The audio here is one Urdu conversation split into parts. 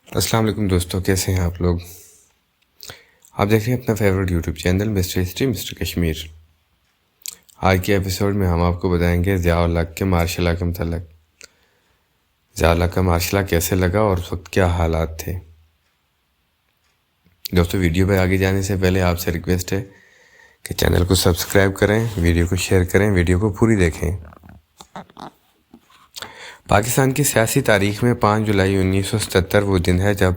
السلام علیکم دوستوں، کیسے ہیں آپ لوگ؟ آپ دیکھ رہے ہیں اپنا favourite YouTube channel mister history mister Kashmir. آج کے ایپیسوڈ میں ہم آپ کو بتائیں گے ضیاء الحق کے مارشل لا کے متعلق۔ ضیاء الحق کا مارشل لا کیسے لگا اور اس وقت کیا حالات تھے۔ دوستوں، ویڈیو پہ آگے جانے سے پہلے آپ سے ریکویسٹ ہے کہ چینل کو سبسکرائب کریں، ویڈیو کو شیئر کریں، ویڈیو کو پوری دیکھیں۔ پاکستان کی سیاسی تاریخ میں 5 جولائی 1977 وہ دن ہے جب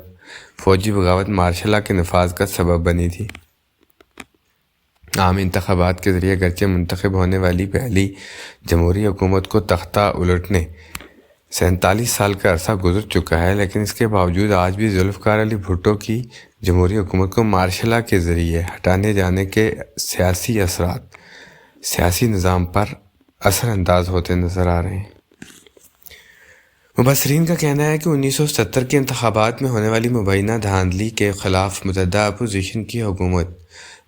فوجی بغاوت مارشل لا کے نفاذ کا سبب بنی تھی۔ عام انتخابات کے ذریعے گرچہ منتخب ہونے والی پہلی جمہوری حکومت کو تختہ الٹنے 47 سال کا عرصہ گزر چکا ہے، لیکن اس کے باوجود آج بھی ذوالفقار علی بھٹو کی جمہوری حکومت کو مارشل لا کے ذریعے ہٹانے جانے کے سیاسی اثرات سیاسی نظام پر اثر انداز ہوتے نظر آ رہے ہیں۔ مبصرین کا کہنا ہے کہ 1970 کے انتخابات میں ہونے والی مبینہ دھاندلی کے خلاف متحدہ اپوزیشن کی حکومت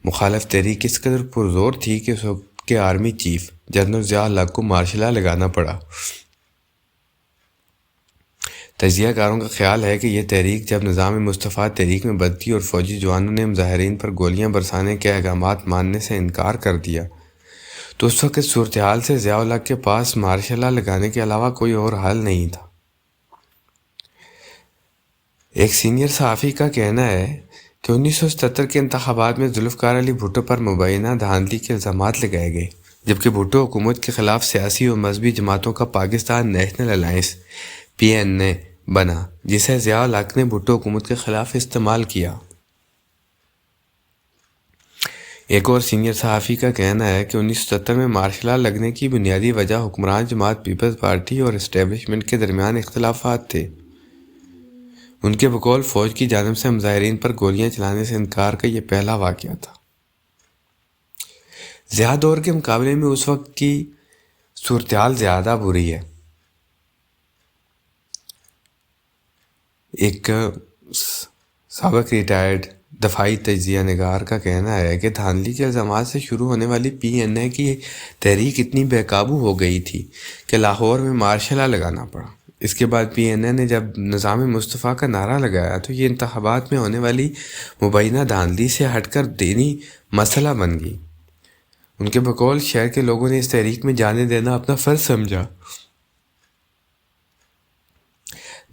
مخالف تحریک اس قدر پرزور تھی کہ اس وقت کے آرمی چیف جنرل ضیاء الحق کو مارشل لا لگانا پڑا۔ تجزیہ کاروں کا خیال ہے کہ یہ تحریک جب نظام مصطفیٰ تحریک میں بدلی اور فوجی جوانوں نے مظاہرین پر گولیاں برسانے کے احکامات ماننے سے انکار کر دیا تو اس وقت صورتحال سے ضیاء الحق کے پاس مارشل لا لگانے کے علاوہ کوئی اور حل نہیں تھا۔ ایک سینئر صحافی کا کہنا ہے کہ 1977 کے انتخابات میں ذوالفقار علی بھٹو پر مبینہ دھاندلی کے الزامات لگائے گئے، جبکہ بھٹو حکومت کے خلاف سیاسی و مذہبی جماعتوں کا پاکستان نیشنل الائنس PNA بنا، جسے ضیاء الحق نے بھٹو حکومت کے خلاف استعمال کیا۔ ایک اور سینئر صحافی کا کہنا ہے کہ 1970 میں مارشل لا لگنے کی بنیادی وجہ حکمران جماعت پیپلز پارٹی اور اسٹیبلشمنٹ کے درمیان اختلافات تھے۔ ان کے بقول فوج کی جانب سے مظاہرین پر گولیاں چلانے سے انکار کا یہ پہلا واقعہ تھا۔ ضیاء دور کے مقابلے میں اس وقت کی صورتحال زیادہ بری ہے۔ ایک سابق ریٹائرڈ دفاعی تجزیہ نگار کا کہنا ہے کہ دھاندلی کے الزامات سے شروع ہونے والی PNA کی تحریک اتنی بے قابو ہو گئی تھی کہ لاہور میں مارشل لا لگانا پڑا۔ اس کے بعد PNA نے جب نظام مصطفیٰ کا نعرہ لگایا تو یہ انتخابات میں ہونے والی مبینہ دھاندلی سے ہٹ کر دینی مسئلہ بن گئی۔ ان کے بقول شہر کے لوگوں نے اس تحریک میں جانے دینا اپنا فرض سمجھا۔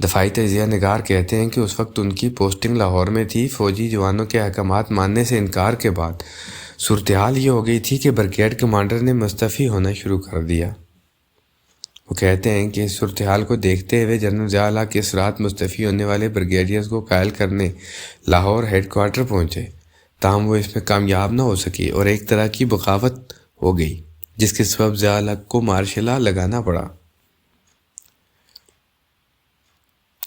دفاعی تجزیہ نگار کہتے ہیں کہ اس وقت ان کی پوسٹنگ لاہور میں تھی۔ فوجی جوانوں کے احکامات ماننے سے انکار کے بعد صورتحال یہ ہو گئی تھی کہ بریگیڈ کمانڈر نے مستعفی ہونا شروع کر دیا۔ وہ کہتے ہیں کہ اس صورتحال کو دیکھتے ہوئے جنرل ضیاء الحق اس رات مستعفی ہونے والے بریگیڈیئرز کو قائل کرنے لاہور ہیڈ کوارٹر پہنچے، تاہم وہ اس میں کامیاب نہ ہو سکی اور ایک طرح کی بغاوت ہو گئی، جس کے سبب ضیاء الحق کو مارشل لا لگانا پڑا۔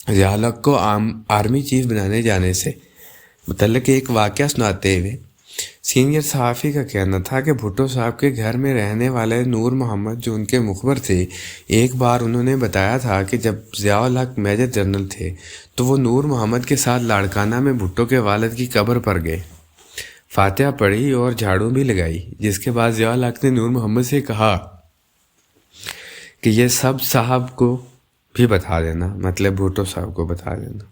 ضیاء الحق کو آرمی چیف بنانے جانے سے متعلق ایک واقعہ سناتے ہوئے سینئر صحافی کا کہنا تھا کہ بھٹو صاحب کے گھر میں رہنے والے نور محمد جو ان کے مخبر تھے، ایک بار انہوں نے بتایا تھا کہ جب ضیاء الحق میجر جنرل تھے تو وہ نور محمد کے ساتھ لاڑکانہ میں بھٹو کے والد کی قبر پر گئے، فاتحہ پڑھی اور جھاڑو بھی لگائی، جس کے بعد ضیاء الحق نے نور محمد سے کہا کہ یہ سب صاحب کو بھی بتا دینا، مطلب بھٹو صاحب کو بتا دینا۔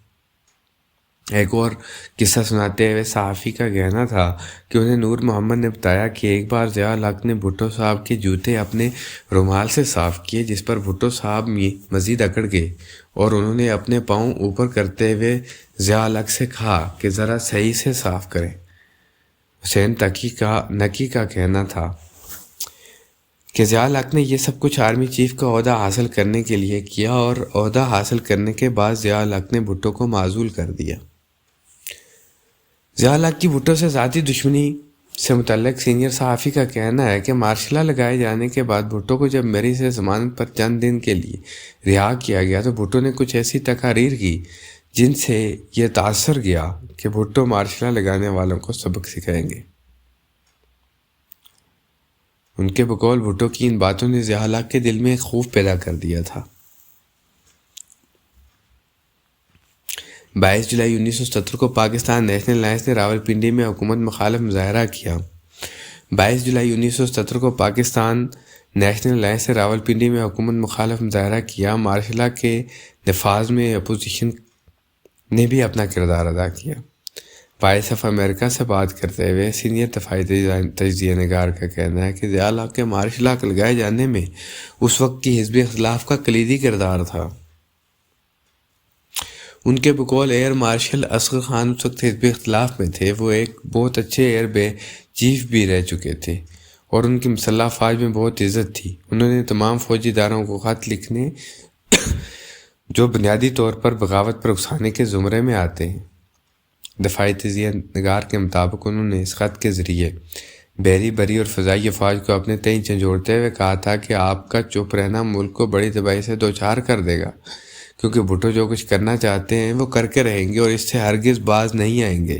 ایک اور قصہ سناتے ہوئے صحافی کا کہنا تھا کہ انہیں نور محمد نے بتایا کہ ایک بار ضیاء الحق نے بھٹو صاحب کے جوتے اپنے رومال سے صاف کیے، جس پر بھٹو صاحب مزید اکڑ گئے اور انہوں نے اپنے پاؤں اوپر کرتے ہوئے ضیاء الحق سے کہا کہ ذرا صحیح سے صاف کریں۔ حسین نقی کا کہنا تھا کہ ضیاء الحق نے یہ سب کچھ آرمی چیف کا عہدہ حاصل کرنے کے لیے کیا اور عہدہ حاصل کرنے کے بعد ضیاء الحق نے بھٹو کو معزول کر دیا۔ ضیاء الحق کی بھٹو سے ذاتی دشمنی سے متعلق سینئر صحافی کا کہنا ہے کہ مارشل لا لگائے جانے کے بعد بھٹو کو جب میری سے ضمانت پر چند دن کے لیے رہا کیا گیا تو بھٹو نے کچھ ایسی تقاریر کی جن سے یہ تاثر گیا کہ بھٹو مارشل لا لگانے والوں کو سبق سکھائیں گے۔ ان کے بقول بھٹو کی ان باتوں نے ضیاء الحق کے دل میں ایک خوف پیدا کر دیا تھا۔ 22 جولائی 1970 کو پاکستان نیشنل الائنس نے راولپنڈی میں حکومت مخالف مظاہرہ کیا۔ 22 جولائی 1970 کو پاکستان نیشنل الائنس نے راولپنڈی میں حکومت مخالف مظاہرہ کیا۔ مارشل لا کے نفاذ میں اپوزیشن نے بھی اپنا کردار ادا کیا۔ وائس آف امریکہ سے بات کرتے ہوئے سینئر دفاعی تجزیہ نگار کا کہنا ہے کہ ضیاء الحق کے مارشل لا لگائے جانے میں اس وقت کی حزب اختلاف کا کلیدی کردار تھا۔ ان کے بقول ایئر مارشل اصغر خان اس وقت حزب اختلاف میں تھے، وہ ایک بہت اچھے ایئر چیف بھی رہ چکے تھے اور ان کی مسلح افواج میں بہت عزت تھی۔ انہوں نے تمام فوجی اداروں کو خط لکھنے جو بنیادی طور پر بغاوت پر اکسانے کے زمرے میں آتے ہیں۔ دفاعی تجزیہ نگار کے مطابق انہوں نے اس خط کے ذریعے بحری، بری اور فضائی افواج کو اپنے تئیں جھنجھوڑتے ہوئے کہا تھا کہ آپ کا چپ رہنا ملک کو بڑی تباہی سے دوچار کر دے گا، کیونکہ بھٹو جو کچھ کرنا چاہتے ہیں وہ کر کے رہیں گے اور اس سے ہرگز باز نہیں آئیں گے۔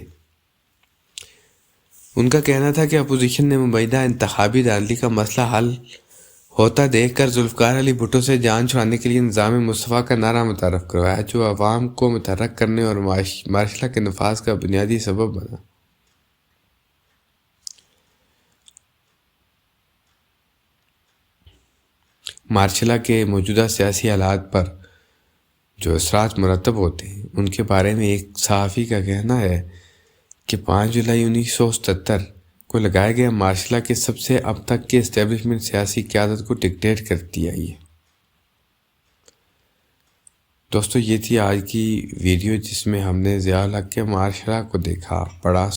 ان کا کہنا تھا کہ اپوزیشن نے مبینہ انتخابی دھاندلی کا مسئلہ حل ہوتا دیکھ کر ذوالفقار علی بھٹو سے جان چھڑانے کے لیے نظام مصطفیٰ کا نعرہ متعارف کروایا، جو عوام کو متحرک کرنے اور مارشلہ کے نفاذ کا بنیادی سبب بنا۔ مارشلہ کے موجودہ سیاسی حالات پر جو اثرات مرتب ہوتے ہیں ان کے بارے میں ایک صحافی کا کہنا ہے کہ 5 جولائی 1977 کو لگایا گیا مارشلہ کے سب سے اب تک کے اسٹیبلشمنٹ سیاسی قیادت کو ڈکٹیٹ کرتی آئی ہے۔ دوستو، یہ تھی آج کی ویڈیو جس میں ہم نے ضیاء الحق کے مارشلہ کو دیکھا، پڑھا۔